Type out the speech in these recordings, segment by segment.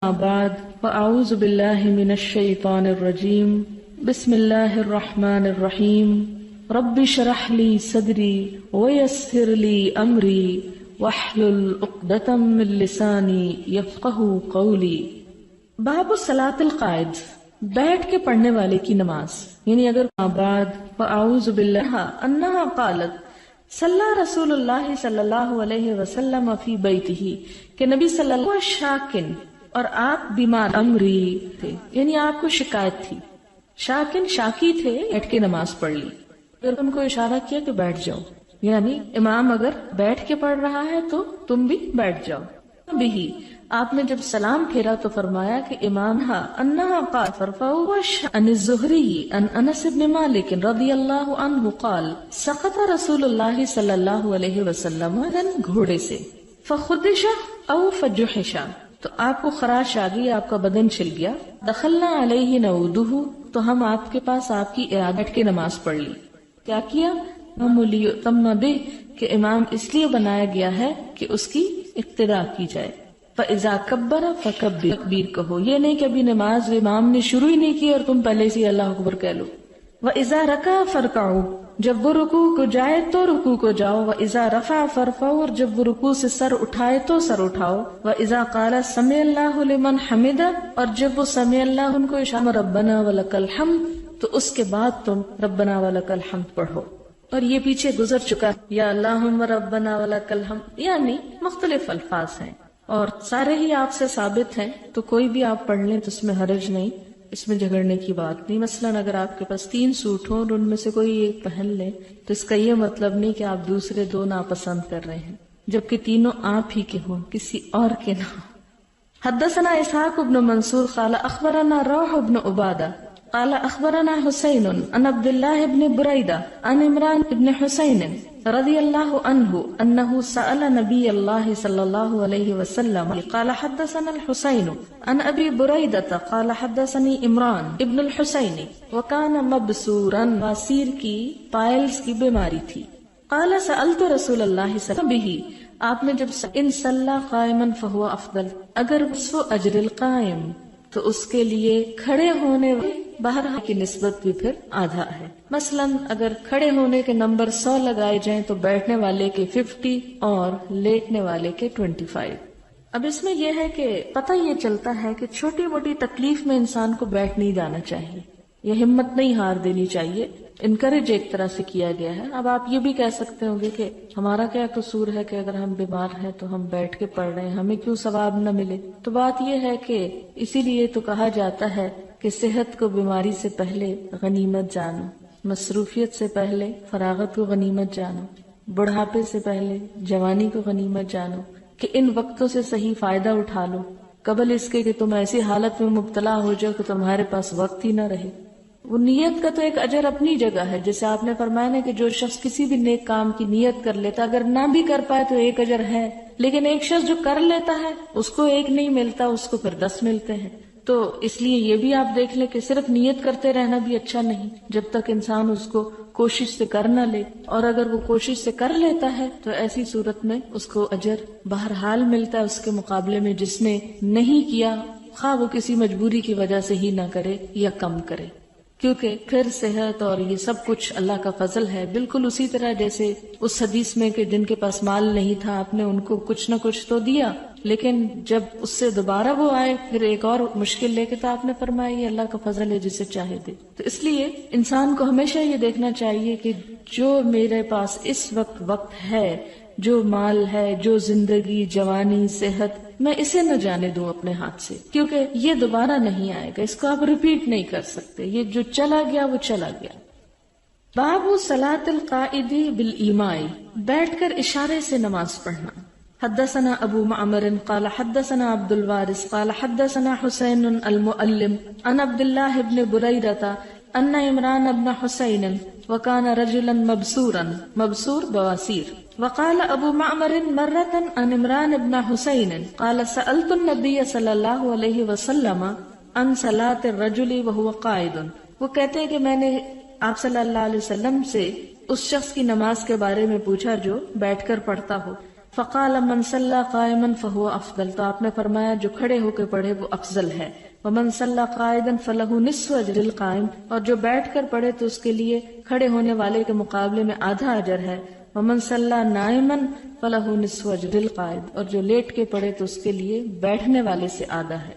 بعد فأعوذ بالله من الشيطان الرجيم بسم الله الرحمن الرحيم رب اشرح لي صدري ويسر لي أمري واحلل عقدة من لساني يفقهوا قولي۔ باب صلاۃ القائد، بیٹھ کے پڑھنے والے کی نماز، یعنی اگر بعد فأعوذ باللہ انہا قالت صلی رسول اللہ صلی اللہ علیہ وسلم فی بیتہ، کہ نبی صلی اللہ علیہ وسلم شاکن، اور آپ بیمار امری تھے، یعنی آپ کو شکایت تھی، شاکن شاکی تھے، بیٹھ کے نماز پڑھ لی، پھر ان کو اشارہ کیا کہ بیٹھ جاؤ، یعنی امام اگر بیٹھ کے پڑھ رہا ہے تو تم بھی بیٹھ جاؤ۔ بھی آپ نے جب سلام پھیرا تو فرمایا کہ امام انہا قال فرفعوا عن الزہری عن انس بن مالک رضی اللہ عنہ قال سقط رسول اللہ صلی اللہ علیہ وسلم گھوڑے سے فخدش او فجحش، تو آپ کو خراش آ گئی، آپ کا بدن چھل گیا، دخلنا علیہ نعودہ، تو ہم آپ کے پاس آپ کی بیٹھ کے نماز پڑھ لی۔ کیا کیا؟ تم بہ، کہ امام اس لیے بنایا گیا ہے کہ اس کی اقتداء کی جائے۔ فَإِذَا كَبَّرَ فَكَبِّرْ، تکبیر کہو، یہ نہیں کہ ابھی نماز امام نے شروع ہی نہیں کی اور تم پہلے سے اللہ اکبر کہہ لو۔ وَإِذَا رَكَعَ فَارْكَعُوا، جب وہ رکوع کو جائے تو رکوع کو جاؤ۔ وَإِذَا رَفَعَ فَارْفَعُوا، اور جب وہ رکوع سے سر اٹھائے تو سر اٹھاؤ۔ وَإِذَا قَالَ سَمِعَ اللَّهُ لِمَنْ حَمِدَهُ، اور جب وہ سمع اللہ ان کو اشارہ ربنا وَلَكَ الْحَمْدُ، تو اس کے بعد تم ربنا وَلَكَ الْحَمْدُ پڑھو۔ اور یہ پیچھے گزر چکا، یا اللہم ربنا وَلَكَ الْحَمْدُ، یعنی مختلف الفاظ ہیں اور سارے ہی آپ سے ثابت ہیں، تو کوئی بھی آپ پڑھ لیں تو اس میں حرج نہیں، اس میں جھگڑنے کی بات نہیں۔ مثلا اگر آپ کے پاس 3 سوٹ ہوں اور ان میں سے کوئی ایک پہن لیں تو اس کا یہ مطلب نہیں کہ آپ دوسرے 2 ناپسند کر رہے ہیں، جبکہ تینوں آپ ہی کے ہوں، کسی اور کے نہ ہوں۔ حدثنا اسحاق بن منصور قال اخبرنا روح بن عبادہ قال اخبرنا حسین عن عبد اللہ بن بریدہ عن عمران بن حسین رضی اللہ عنہ انہ سأل نبی اللہ صلی اللہ علیہ وسلم قال حدثنا الحسین عن ابی بریدہ قال حدثنی عمران ابن الحسین وکان مبسورا، باسیر کی پائلز کی بیماری تھی۔ قال سألت رسول اللہ صلی اللہ علیہ وسلم، آپ نے جب ان صلی قائما فہو افضل، اگر وہ اجر القائم تو اس کے لیے کھڑے ہونے بہرحال کی نسبت بھی پھر آدھا ہے۔ مثلا اگر کھڑے ہونے کے نمبر 100 لگائے جائیں تو بیٹھنے والے کے 50 اور لیٹنے والے کے 25۔ اب اس میں یہ ہے کہ پتہ یہ چلتا ہے کہ چھوٹی موٹی تکلیف میں انسان کو بیٹھ نہیں جانا چاہیے، یہ ہمت نہیں ہار دینی چاہیے، انکریج ایک طرح سے کیا گیا ہے۔ اب آپ یہ بھی کہہ سکتے ہوں گے کہ ہمارا کیا قصور ہے کہ اگر ہم بیمار ہیں تو ہم بیٹھ کے پڑھ رہے ہیں، ہمیں کیوں ثواب نہ ملے؟ تو بات یہ ہے کہ اسی لیے تو کہا جاتا ہے کہ صحت کو بیماری سے پہلے غنیمت جانو، مصروفیت سے پہلے فراغت کو غنیمت جانو، بڑھاپے سے پہلے جوانی کو غنیمت جانو، کہ ان وقتوں سے صحیح فائدہ اٹھا لو قبل اس کے کہ تم ایسی حالت میں مبتلا ہو جاؤ کہ تمہارے پاس وقت ہی نہ رہے۔ وہ نیت کا تو ایک اجر اپنی جگہ ہے، جیسے آپ نے فرمایا نا کہ جو شخص کسی بھی نیک کام کی نیت کر لیتا، اگر نہ بھی کر پائے تو ایک اجر ہے، لیکن ایک شخص جو کر لیتا ہے اس کو 1 نہیں ملتا، اس کو پھر 10 ملتے ہیں۔ تو اس لیے یہ بھی آپ دیکھ لیں کہ صرف نیت کرتے رہنا بھی اچھا نہیں، جب تک انسان اس کو کوشش سے کر نہ لے، اور اگر وہ کوشش سے کر لیتا ہے تو ایسی صورت میں اس کو اجر بہرحال ملتا ہے اس کے مقابلے میں جس نے نہیں کیا، خواہ وہ کسی مجبوری کی وجہ سے ہی نہ کرے یا کم کرے، کیونکہ پھر صحت اور یہ سب کچھ اللہ کا فضل ہے۔ بالکل اسی طرح جیسے اس حدیث میں کہ جن کے پاس مال نہیں تھا آپ نے ان کو کچھ نہ کچھ تو دیا، لیکن جب اس سے دوبارہ وہ آئے پھر ایک اور مشکل لے کے، تو آپ نے فرمایا یہ اللہ کا فضل ہے جسے چاہے دے۔ تو اس لیے انسان کو ہمیشہ یہ دیکھنا چاہیے کہ جو میرے پاس اس وقت ہے، جو مال ہے، جو زندگی، جوانی، صحت، میں اسے نہ جانے دوں اپنے ہاتھ سے، کیونکہ یہ دوبارہ نہیں آئے گا، اس کو آپ ریپیٹ نہیں کر سکتے، یہ جو چلا گیا وہ چلا گیا۔ باب صلاۃ القائد بالایماء، بیٹھ کر اشارے سے نماز پڑھنا۔ حدثنا ابو معمر قال حدثنا عبد الوارث قال حدثنا حسین المؤلم عن عبد اللہ بن بریدہ ان عمران بن حسین وكان رجلا مبسورا، مبسور بواسیر۔ وقال ابو معمر مرة عن عمران بن حسین قال سألت النبي صلی اللہ علیہ وسلم عن صلاة الرجل وهو قائد، وہ کہتے ہیں کہ میں نے آپ صلی اللہ علیہ وسلم سے اس شخص کی نماز کے بارے میں پوچھا جو بیٹھ کر پڑھتا ہو۔ فقال من صلى قائما فهو افضل، تو آپ نے فرمایا جو کھڑے ہو کے پڑھے وہ افضل ہے. ومن صلى قائدا فله نصف اجر القائم، اور جو بیٹھ کر پڑھے تو اس کے لیے کھڑے ہونے والے کے مقابلے میں آدھا اجر ہے. ومن صلى نائما فله نصف اجر القائد، اور جو لیٹ کے پڑھے تو اس کے لیے بیٹھنے والے سے آدھا ہے.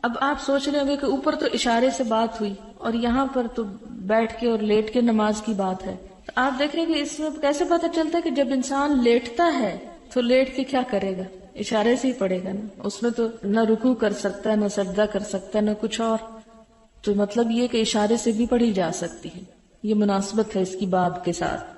اب آپ سوچ رہے ہوں گے کہ اوپر تو اشارے سے بات ہوئی اور یہاں پر تو بیٹھ کے اور لیٹ کے نماز کی بات ہے. تو آپ دیکھ رہے ہیں کہ اس میں کیسے پتہ چلتا ہے کہ جب انسان لیٹتا ہے تو لیٹ کے کیا کرے گا؟ اشارے سے ہی پڑھے گا نا. اس میں تو نہ رکوع کر سکتا ہے، نہ سجدہ کر سکتا ہے، نہ کچھ اور. تو مطلب یہ کہ اشارے سے بھی پڑھی جا سکتی ہے. یہ مناسبت ہے اس کی باب کے ساتھ.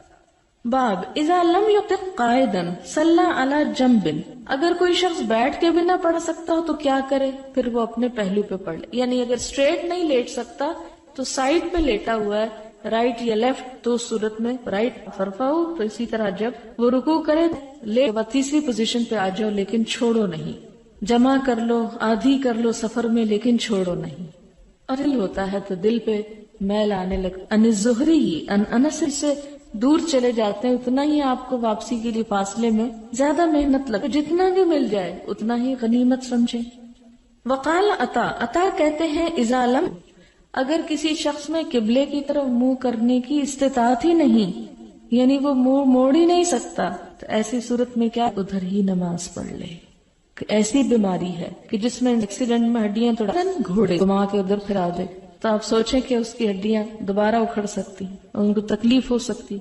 باب اذا لم يطق قائدا صلى على جنب، اگر کوئی شخص بیٹھ کے بھی نہ پڑھ سکتا ہو تو کیا کرے؟ پھر وہ اپنے پہلو پہ پڑھ لے. یعنی اگر اسٹریٹ نہیں لیٹ سکتا تو سائڈ پہ لیٹا ہوا ہے، رائٹ یا لیفٹ، تو اس صورت میں رائٹ فرفاؤ. تو اسی طرح جب وہ رکوع کرے لے تیسری پوزیشن پہ آ جاؤ، لیکن چھوڑو نہیں. جمع کر لو، آدھی کر لو سفر میں، لیکن چھوڑو نہیں. اور دل ہوتا ہے تو دل پہ میل آنے لگتا. ان الزہری ان انس سے دور چلے جاتے ہیں اتنا ہی آپ کو واپسی کے لیے فاصلے میں زیادہ محنت لگے. جتنا بھی مل جائے اتنا ہی غنیمت سمجھے. وقال عطا کہتے ہیں اذا لم، اگر کسی شخص میں قبلے کی طرف منہ کرنے کی استطاعت ہی نہیں، یعنی وہ منہ موڑ ہی نہیں سکتا، تو ایسی صورت میں کیا ادھر ہی نماز پڑھ لے. ایسی بیماری ہے کہ جس میں ایکسیڈنٹ میں ہڈیاں توڑا گھوڑے گھما کے ادھر پھرا دے، تو آپ سوچیں کہ اس کی ہڈیاں دوبارہ اکھڑ سکتی اور ان کو تکلیف ہو سکتی.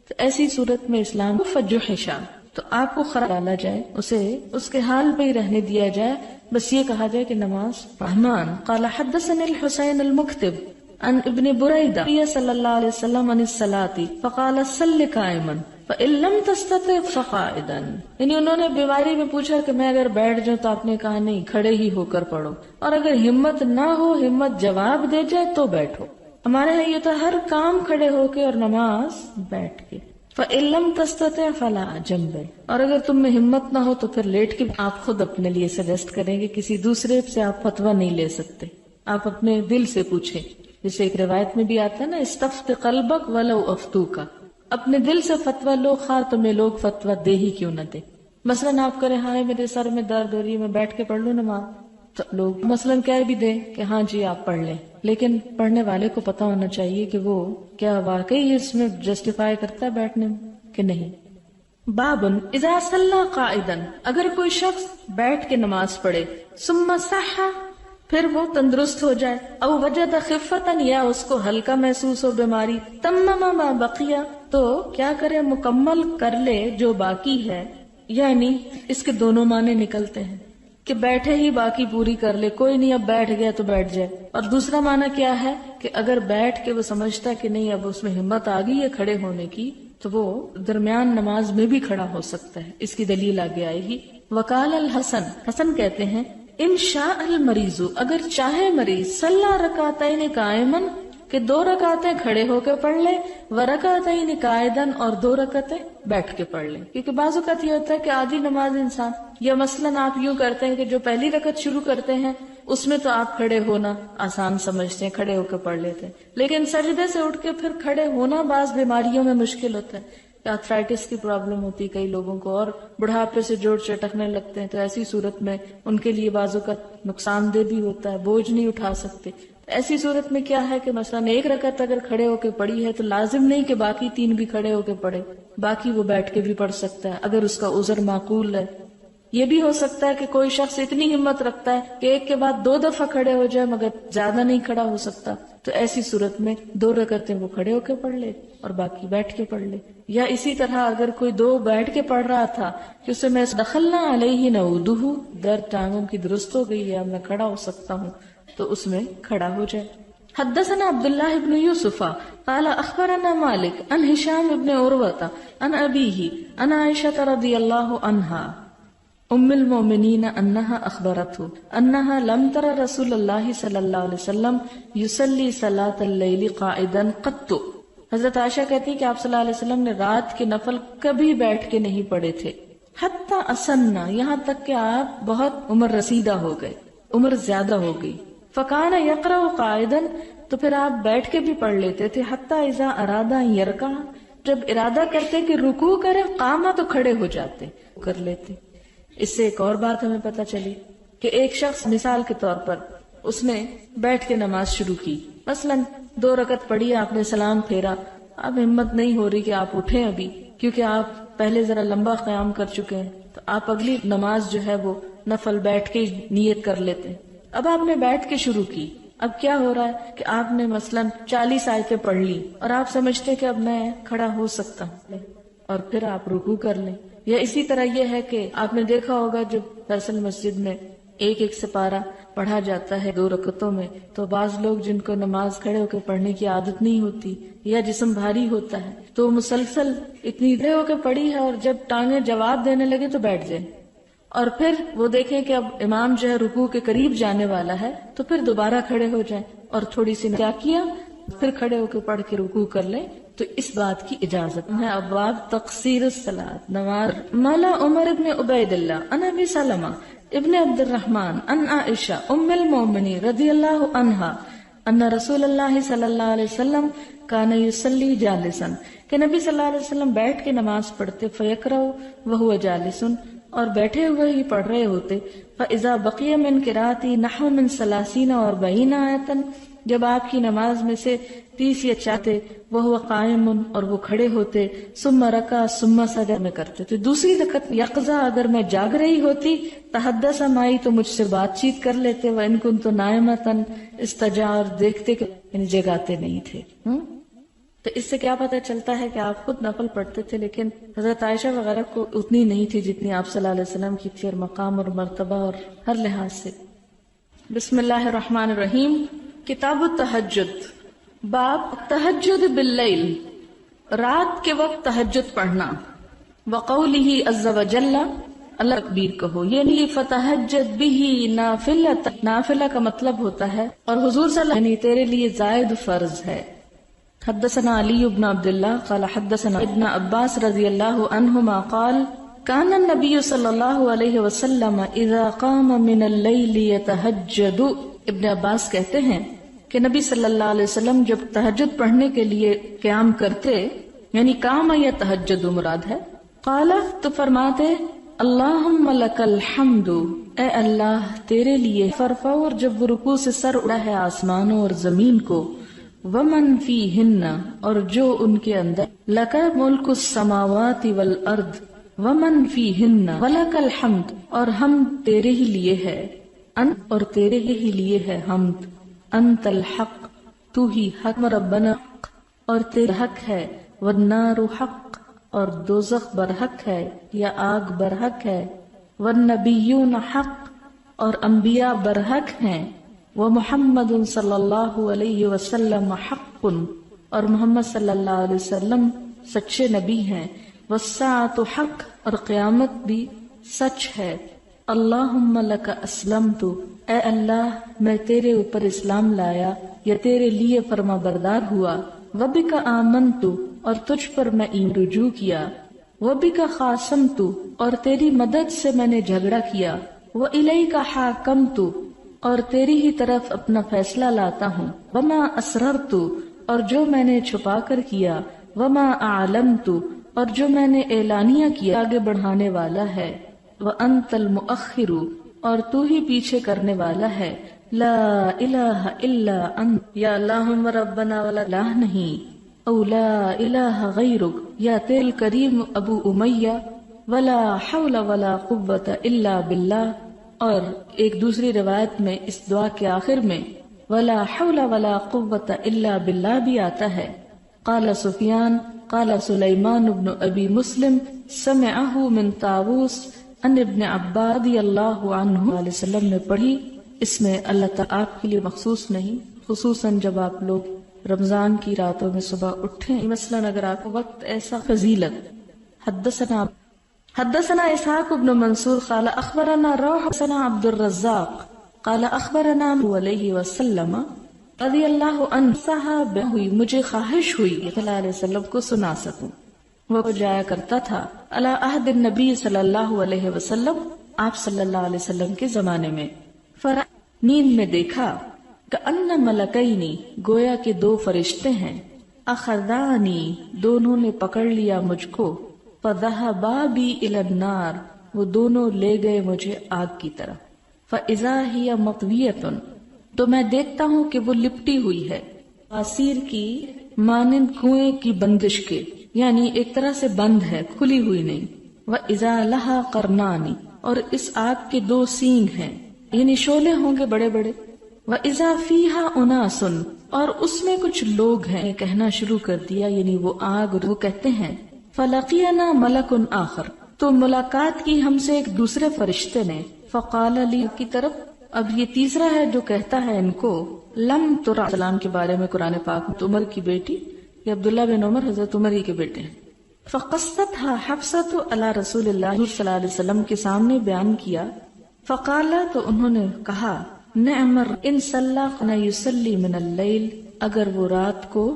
تو ایسی صورت میں اسلام کو فجوحشا، تو آپ کو خراب ڈالا جائے، اسے اس کے حال پہ ہی رہنے دیا جائے. بس یہ کہا جائے کہ نماز رحمان. قال حدثني الحسين المكتب عن ابن بريدة صلى الله عليه وسلم عن الصلاة فقال صل قائما فإن لم تستطع فقاعدا. یعنی انہوں نے بیماری میں پوچھا کہ میں اگر بیٹھ جاؤں، تو آپ نے کہا نہیں، کھڑے ہی ہو کر پڑھو، اور اگر ہمت نہ ہو، ہمت جواب دے جائے تو بیٹھو. ہمارے یہاں یہ تو ہر کام کھڑے ہو کے اور نماز بیٹھ کے. فَإِن لَمْ تَسْتَطِعْ فَلَا جَنْبٍ، اور اگر تم میں ہمت نہ ہو تو پھر لیٹ کے. آپ خود اپنے لیے سجیسٹ کریں گے، کسی دوسرے سے آپ فتویٰ نہیں لے سکتے. آپ اپنے دل سے پوچھیں، جیسے ایک روایت میں بھی آتا ہے نا، استفت قلبک ولو افتوکا، اپنے دل سے فتویٰ لو، خواہ تمہیں لوگ فتویٰ دے ہی کیوں نہ دے. مثلاً آپ کریں ہاں میرے سر میں درد ہو رہی ہے، میں بیٹھ کے پڑھ لوں نماز، تو لوگ مثلاً کہہ بھی دیں کہ ہاں جی آپ پڑھ لیں، لیکن پڑھنے والے کو پتا ہونا چاہیے کہ وہ کیا واقعی اس میں جسٹیفائی کرتا ہے بیٹھنے میں کہ نہیں. بابن اذا صلی قائدا، اگر کوئی شخص بیٹھ کے نماز پڑھے، ثم صح، پھر وہ تندرست ہو جائے، او وجد خفتا، یا اس کو ہلکا محسوس ہو بیماری، تمم ما بقیہ، تو کیا کرے؟ مکمل کر لے جو باقی ہے. یعنی اس کے دونوں معنی نکلتے ہیں کہ بیٹھے ہی باقی پوری کر لے، کوئی نہیں اب بیٹھ گیا تو بیٹھ جائے. اور دوسرا معنی کیا ہے کہ اگر بیٹھ کے وہ سمجھتا کہ نہیں اب اس میں ہمت آ گئی ہے کھڑے ہونے کی، تو وہ درمیان نماز میں بھی کھڑا ہو سکتا ہے. اس کی دلیل آگے آئے گی. وقال الحسن، حسن کہتے ہیں ان شاء المریض، اگر چاہے مریض، صلی رکعتین قائما، کہ 2 رکعتیں کھڑے ہو کے پڑھ لے، ورکعتین قاعدا، اور 2 رکعتیں بیٹھ کے پڑھ لے. کیونکہ بعض اوقات یہ ہوتا ہے کہ آدھی نماز انسان، یا مثلاً آپ یوں کرتے ہیں کہ جو پہلی رکعت شروع کرتے ہیں اس میں تو آپ کھڑے ہونا آسان سمجھتے ہیں، کھڑے ہو کے پڑھ لیتے ہیں، لیکن سجدے سے اٹھ کے پھر کھڑے ہونا بعض بیماریوں میں مشکل ہوتا ہے. آرتھرائٹس کی پرابلم ہوتی ہے کئی لوگوں کو، اور بڑھاپے سے جوڑ چٹکنے لگتے ہیں، تو ایسی صورت میں ان کے لیے بعضوں کا نقصان دہ بھی ہوتا ہے، بوجھ نہیں اٹھا سکتے. ایسی صورت میں کیا ہے کہ مثلاً 1 رکعت اگر کھڑے ہو کے پڑھی ہے تو لازم نہیں کہ باقی 3 بھی کھڑے ہو کے پڑھے، باقی وہ بیٹھ کے بھی پڑھ سکتا ہے اگر اس کا عذر معقول ہے. یہ بھی ہو سکتا ہے کہ کوئی شخص اتنی ہمت رکھتا ہے کہ ایک کے بعد 2 دفعہ کھڑے ہو جائے مگر زیادہ نہیں کھڑا ہو سکتا، تو ایسی صورت میں 2 رکعتیں وہ کھڑے ہو کے پڑھ لے اور باقی بیٹھ کے پڑھ لے. یا اسی طرح اگر کوئی 2 بیٹھ کے پڑھ رہا تھا کہ اسے میں دخلنا علیہ نعودہ، درد ٹانگوں کی درست ہو گئی ہے، میں کھڑا ہو سکتا ہوں، تو اس میں کھڑا ہو جائے. حدثنا عبداللہ بن یوسف قال اخبرنا مالک عن ہشام بن عروہ عن ابیہ عن عائشہ رضی اللہ عنہا ام المؤمنین انہا اخبرته انہا لم تر رسول اللہ صلی اللہ علیہ وسلم یصلی صلاۃ اللیل قاعدا قط. حضرت عائشہ کہتی کہ آپ صلی اللہ علیہ وسلم نے رات کے نفل کبھی بیٹھ کے نہیں پڑھے تھے. حتی اسنہ، یہاں تک کہ آپ بہت عمر رسیدہ ہو گئے، عمر زیادہ ہو گئی. فکان یقرأ قاعدا، تو پھر آپ بیٹھ کے بھی پڑھ لیتے تھے. حتی اذا اراد یرکع، جب ارادہ کرتے کہ رکوع کرے، قام، تو کھڑے ہو جاتے. کر لیتے. اس سے ایک اور بات ہمیں پتہ چلی کہ ایک شخص مثال کے طور پر اس نے بیٹھ کے نماز شروع کی، مثلاً 2 رکعت پڑھی، آپ نے سلام پھیرا، اب ہمت نہیں ہو رہی کہ آپ اٹھیں ابھی، کیونکہ آپ پہلے ذرا لمبا قیام کر چکے ہیں، تو آپ اگلی نماز جو ہے وہ نفل بیٹھ کے نیت کر لیتے ہیں. اب آپ نے بیٹھ کے شروع کی، اب کیا ہو رہا ہے کہ آپ نے مثلاً 40 آیتیں پڑھ لی اور آپ سمجھتے کہ اب میں کھڑا ہو سکتا ہوں، اور پھر آپ رکوع کر لیں. یا اسی طرح یہ ہے کہ آپ نے دیکھا ہوگا جب فیصل مسجد میں ایک سپارہ پڑھا جاتا ہے 2 رکعتوں میں، تو بعض لوگ جن کو نماز کھڑے ہو کے پڑھنے کی عادت نہیں ہوتی یا جسم بھاری ہوتا ہے تو وہ مسلسل اتنی دیر ہو کے پڑھی ہے، اور جب ٹانگیں جواب دینے لگے تو بیٹھ جائیں، اور پھر وہ دیکھیں کہ اب امام جو ہے رکوع کے قریب جانے والا ہے تو پھر دوبارہ کھڑے ہو جائیں اور تھوڑی سی کیا کیا پھر کھڑے ہو کے پڑھ کے رکوع کر لیں. تو اس بات کی اجازت ہے. ابواب تقصیر الصلاۃ. نماز مولا عمر ابن عبید اللہ عن ابی سلمہ ابن عبد الرحمن عن عائشہ ام المؤمنین رضی اللہ عنہا ان رسول اللہ صلی اللہ علیہ وسلم کان یصلی جالسا، کہ نبی صلی اللہ علیہ وسلم بیٹھ کے نماز پڑھتے، فیقرأ وہو جالس، اور بیٹھے ہوئے ہی پڑھ رہے ہوتے، فاذا بقی من قراءتی نحو من 30 اور 40 آیۃ، جب آپ کی نماز میں سے 30 یا 40 وہ قائم اور وہ کھڑے ہوتے، ثم رکع ثم سجد میں کرتے. تو دوسری رکعت یقظہ اگر میں جاگ رہی ہوتی، تحدث معی تو مجھ سے بات چیت کر لیتے، وان كنت نائمۃ استجار، دیکھتے کہ یعنی جگاتے نہیں تھے. تو اس سے کیا پتہ چلتا ہے کہ آپ خود نفل پڑھتے تھے، لیکن حضرت عائشہ وغیرہ کو اتنی نہیں تھی جتنی آپ صلی اللہ علیہ وسلم کی تھی، اور مقام اور مرتبہ اور ہر لحاظ سے. بسم اللہ الرحمن الرحیم. کتاب التہجد. باب تہجد باللیل، رات کے وقت تہجد پڑھنا. وقولہ عز وجل، اللہ تکبیر کہو، یعنی فتہجد بہ نافلۃ، نافلہ کا مطلب ہوتا ہے اور حضور صلی اللہ علیہ وسلم یعنی تیرے لیے زائد فرض ہے. حدثنا علی بن عبد اللہ قال حدثنا ابن عباس رضی اللہ عنہما قال کان النبی صلی اللہ علیہ وسلم اذا قام من اللیل یتہجد. ابن عباس کہتے ہیں کہ نبی صلی اللہ علیہ وسلم جب تہجد پڑھنے کے لیے قیام کرتے، یعنی قام یا تہجد مراد ہے، قال تو فرماتے اللہم لک الحمد، اے اللہ تیرے لیے، فرفع، اور جب وہ رکوع سے سر اڑا ہے آسمانوں اور زمین کو، ومن فیہن، اور جو ان کے اندر، لک ملک السماوات والارض ومن فیہن ولک الحمد، اور ہم تیرے ہی لیے ہے، انت، اور تیرے ہی لیے ہے حمد، انت الحق، تو ہی حق، ربنا، اور تیرا حق ہے، والنار حق، اور دوزخ برحق ہے یا آگ برحق ہے، والنبیون حق، اور انبیاء برحق ہیں، ومحمد صلی اللہ علیہ وسلم حق، اور محمد صلی اللہ علیہ وسلم سچے نبی ہیں، والساعۃ حق، اور قیامت بھی سچ ہے، اللہم لک اسلمت، اے اللہ میں تیرے اوپر اسلام لایا یا تیرے لیے فرما بردار ہوا، وبک آمنت، اور تجھ پر میں رجوع کیا، وبک خاصمت، اور تیری مدد سے میں نے جھگڑا کیا، والیک حاکمت، اور تیری ہی طرف اپنا فیصلہ لاتا ہوں، وما اسررت، اور جو میں نے چھپا کر کیا، وما اعلنت، اور جو میں نے اعلانیہ کیا آگے بڑھانے والا ہے، وانت المؤخر، اور تو ہی پیچھے کرنے والا ہے، لا الہ الا انت، یا اللہم ربنا ولا الہ نہیں، او لا الہ غیرک، یا تیل کریم ابو امیہ، ولا حول ولا قوت الا باللہ، اور ایک دوسری روایت میں اس دعا کے آخر میں ولا حول ولا قوت الا باللہ بھی آتا ہے. قال سفیان قال سلیمان بن ابی مسلم سمعہ من طاووس ان ابن عباس رضی اللہ عنہ علیہ وسلم نے پڑھی. اس میں اللہ تعالیٰ آپ کے لیے مخصوص نہیں، خصوصاً جب آپ لوگ رمضان کی راتوں میں صبح اٹھیں، مثلاً اگر آپ کو وقت ایسا فضیلت. حدثنا اسحاق بن منصور قال اخبرنا روح حدثنا عبد الرزاق قال اخبرنا علیہ وسلم رضی اللہ عنہ، صحابہ ہوئی مجھے خواہش ہوئی صلی اللہ علیہ وسلم کو سنا سکوں. وہ جایا کرتا تھا علی عہد النبی صلی اللہ علیہ وسلم، آپ صلی اللہ علیہ وسلم کے زمانے میں. نیند میں دیکھا کہ ان ملکینی، گویا کہ 2 فرشتے ہیں، اخذانی، دونوں نے پکڑ لیا مجھ کو، فذهبا بی الی النار، وہ دونوں لے گئے مجھے آگ کی طرف، فاذا ہی مطویۃ، تو میں دیکھتا ہوں کہ وہ لپٹی ہوئی ہے، آسیر کی مانند کنویں کی بندش کے، یعنی ایک طرح سے بند ہے، کھلی ہوئی نہیں، وَإِذَا لَهَا قَرْنَانِ، اور اس آگ کے دو سینگ ہیں، یعنی شعلے ہوں گے بڑے بڑے، وَإِذَا فِيهَا أُنَاسٌ، اور اس میں کچھ لوگ ہیں، کہنا شروع کر دیا، یعنی وہ آگ، وہ کہتے ہیں فَلَقِيَنَا مَلَكٌ آخر، تو ملاقات کی ہم سے ایک دوسرے فرشتے نے، فَقَالَ لِي کی طرف، اب یہ تیسرا ہے جو کہتا ہے ان کو، لم ترى السلام کے بارے میں قرآن پاک میں، عمر کی بیٹی، یہ عبداللہ بن عمر حضرت عمر ہی کے بیٹے ہیں، فَقَصَّتْهَا حَفْصَةُ عَلَى رسول اللہ صلی اللہ علیہ وسلم کے سامنے بیان کیا، فقال، تو انہوں نے کہا، نعمر ان صلی کان یصلی من اللیل، اگر وہ رات کو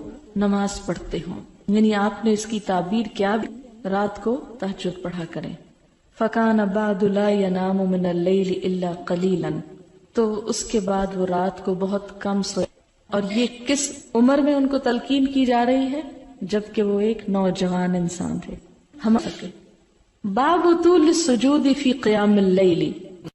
نماز پڑھتے ہوں، یعنی آپ نے اس کی تعبیر کیا، رات کو تہجد پڑھا کریں، فکان بعد لا ینام من اللیل الا قلیلا، تو اس کے بعد وہ رات کو بہت کم سوئے، اور یہ کس عمر میں ان کو تلقین کی جا رہی ہے، جبکہ وہ ایک نوجوان انسان تھے، ہم سکے۔ باب طول السجود فی قیام اللیل،